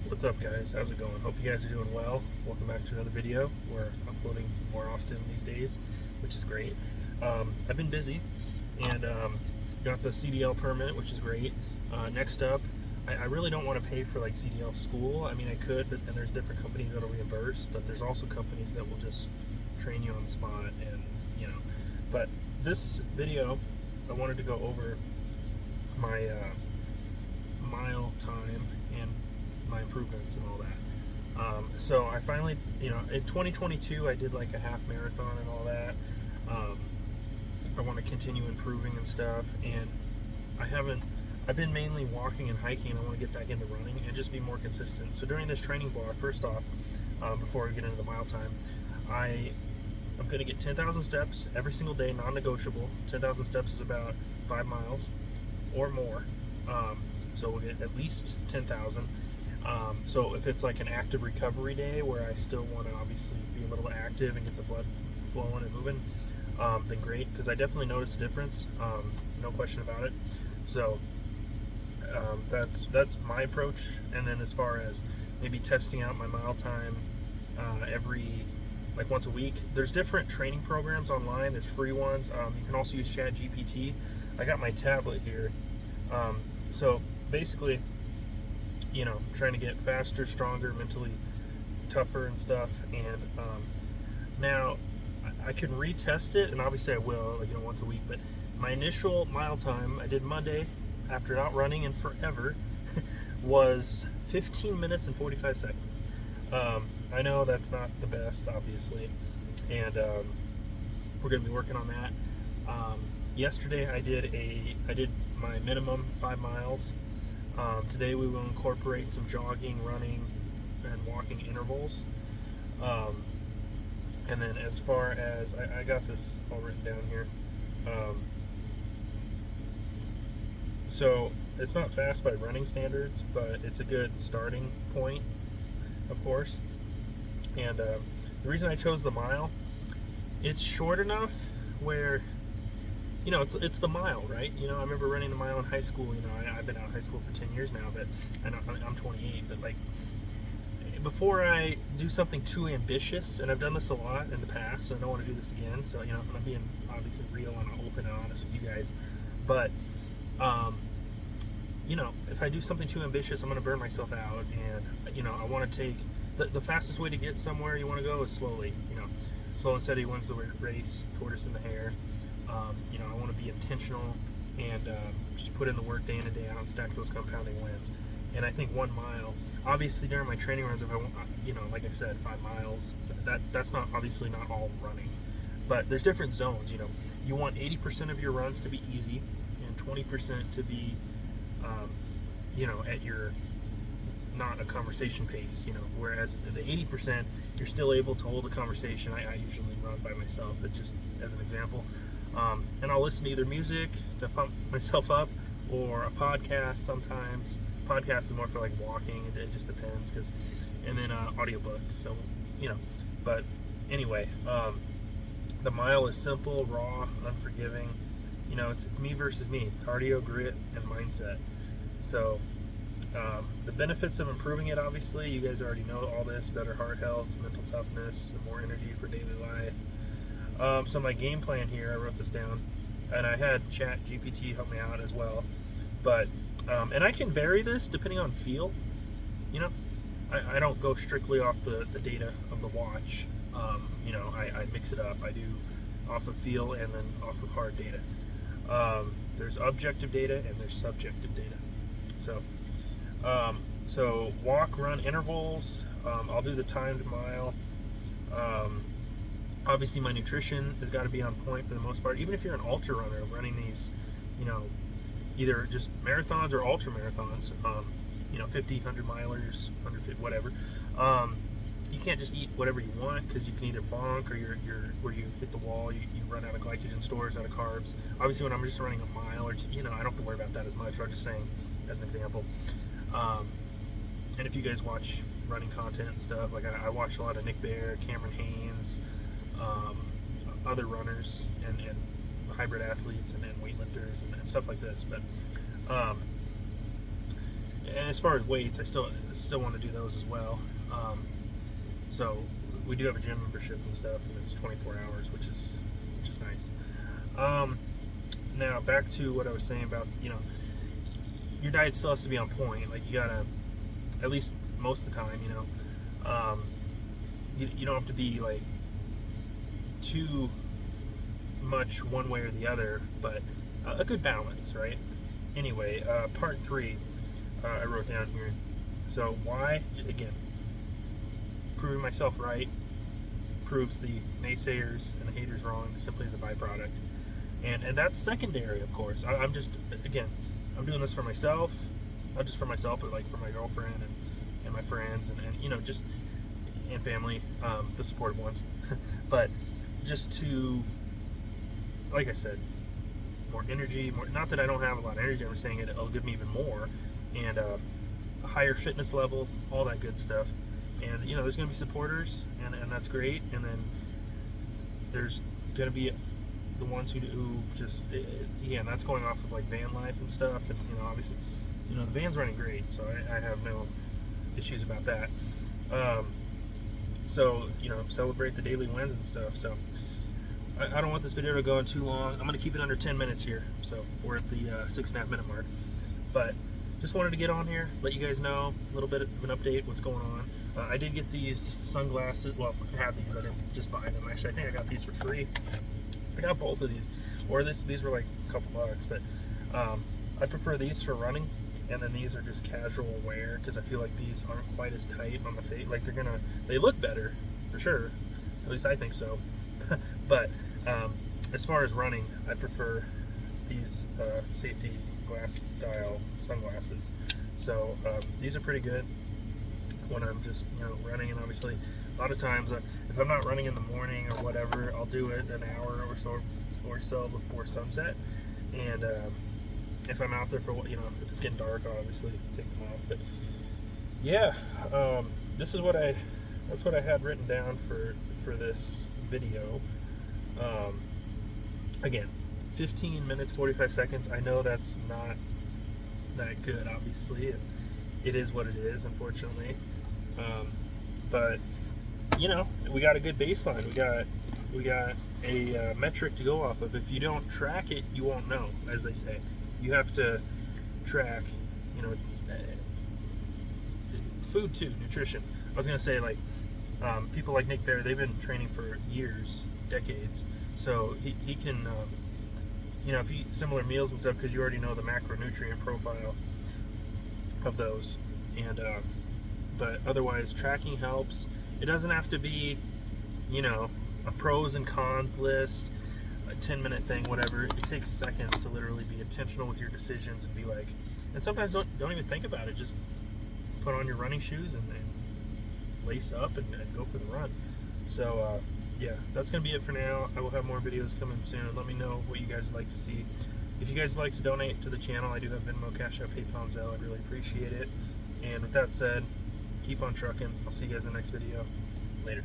What's up, guys? How's it going? Hope you guys are doing well. Welcome back to another video. We're uploading more often these days, which is great. I've been busy and got the CDL permit, which is great. Next up, I really don't want to pay for like CDL school. I mean, I could, but then there's different companies that'll reimburse, but there's also companies that will just train you on the spot, and But this video, I wanted to go over my mile time and my improvements and all that. So I finally, in 2022, I did like a half marathon and all that. I want to continue improving and stuff, and I've been mainly walking and hiking, and I want to get back into running and just be more consistent. So during this training block, first off, before we get into the mile time, I'm going to get 10,000 steps every single day, non-negotiable. 10,000 steps is about 5 miles or more. So we'll get at least 10,000. So if it's like an active recovery day where I still want to obviously be a little active and get the blood flowing and moving, then great, because I definitely notice a difference, no question about it. So that's my approach. And then as far as maybe testing out my mile time like once a week, there's different training programs online. There's free ones. You can also use ChatGPT. I got my tablet here. So basically, trying to get faster, stronger, mentally tougher and stuff. And now I can retest it, and obviously I will, once a week. But my initial mile time I did Monday, after not running in forever, was 15 minutes and 45 seconds. I know that's not the best, obviously, and we're going to be working on that. Yesterday I did my minimum 5 miles. Today we will incorporate some jogging, running, and walking intervals. And then as far as, I got this all written down here. So it's not fast by running standards, but it's a good starting point, of course. And the reason I chose the mile, it's short enough where, it's the mile, right? I remember running the mile in high school. I've been out of high school for 10 years now, but I'm 28. But like, before I do something too ambitious, and I've done this a lot in the past, and I don't want to do this again. So I'm being obviously real and open and honest with you guys. But if I do something too ambitious, I'm going to burn myself out, and I want to take the fastest way to get somewhere you want to go is slowly. Slow and steady wins the race, tortoise in the hare. I want to be intentional and just put in the work day in and day out and stack those compounding wins. And I think 1 mile, obviously during my training runs, if I want, like I said, 5 miles, that's not obviously not all running, but there's different zones. You want 80% of your runs to be easy and 20% to be, at your not a conversation pace, whereas the 80% you're still able to hold a conversation. I usually run by myself, but just as an example, and I'll listen to either music to pump myself up or a podcast. Sometimes podcast is more for like walking, it just depends, and then audiobooks. So but anyway, the mile is simple, raw, unforgiving. It's me versus me, cardio, grit, and mindset. So the benefits of improving it, obviously, you guys already know all this: better heart health, mental toughness, and more energy for daily life. So my game plan here, I wrote this down, and I had ChatGPT help me out as well. But and I can vary this depending on feel. I don't go strictly off the data of the watch. I mix it up. I do off of feel and then off of hard data. There's objective data and there's subjective data. So walk, run intervals. I'll do the timed mile. Obviously, my nutrition has got to be on point for the most part. Even if you're an ultra runner running these, either just marathons or ultra marathons, 50, 100 milers, 150, whatever. You can't just eat whatever you want, because you can either bonk, or you're where you hit the wall, you run out of glycogen stores, out of carbs. Obviously, when I'm just running a mile or two, I don't have to worry about that as much. I'm just saying as an example. And if you guys watch running content and stuff, like I watch a lot of Nick Bear, Cameron Haynes, other runners and hybrid athletes and weightlifters and stuff like this. But and as far as weights, I still want to do those as well. So we do have a gym membership and stuff, and it's 24 hours, which is nice. Now back to what I was saying about, your diet still has to be on point. Like, you gotta, at least most of the time, you don't have to be like too much one way or the other, but a good balance, right? Anyway, part 3 I wrote down here. So why, again, proving myself right proves the naysayers and the haters wrong simply as a byproduct. And that's secondary, of course. I'm just, again, I'm doing this for myself, not just for myself, but like for my girlfriend and my friends and just, and family, the supportive ones. But just to, like I said, more energy, not that I don't have a lot of energy, I'm just saying it'll give me even more, and a higher fitness level, all that good stuff. And there's going to be supporters, and that's great. And then there's going to be the ones who just, again, that's going off of like van life and stuff. And obviously, the van's running great, so I have no issues about that. So celebrate the daily wins and stuff. So I don't want this video to go on too long. I'm going to keep it under 10 minutes here. So we're at the 6.5 minute mark. But just wanted to get on here, let you guys know a little bit of an update, what's going on. I did get these sunglasses. Well, I had these. I didn't just buy them. Actually, I think I got these for free. I got both of these. Or these were like a couple bucks. But I prefer these for running. And then these are just casual wear, because I feel like these aren't quite as tight on the face. Like, they look better, for sure. At least I think so. But as far as running, I prefer these safety glass style sunglasses. So these are pretty good when I'm just running. And obviously a lot of times if I'm not running in the morning or whatever, I'll do it an hour or so before sunset. And if I'm out there for if it's getting dark, I'll obviously take them off. But yeah, that's what I had written down for this video. Again, 15 minutes 45 seconds. I know that's not that good, obviously, and it is what it is, unfortunately. But we got a good baseline. We got a metric to go off of. If you don't track it, you won't know, as they say. You have to track, food too, nutrition. I was gonna say, like, people like Nick Bear, they've been training for years, decades. So he can, if you eat similar meals and stuff, because you already know the macronutrient profile of those. And but otherwise, tracking helps. It doesn't have to be, a pros and cons list, a 10-minute thing, whatever. It takes seconds to literally be intentional with your decisions and be like, and sometimes don't even think about it. Just put on your running shoes and lace up and go for the run. So yeah, that's gonna be it for now. I will have more videos coming soon. Let me know what you guys would like to see. If you guys would like to donate to the channel, I do have Venmo, Cash App, PayPal, and Zelle. I'd really appreciate it. And with that said, keep on trucking. I'll see you guys in the next video. Later.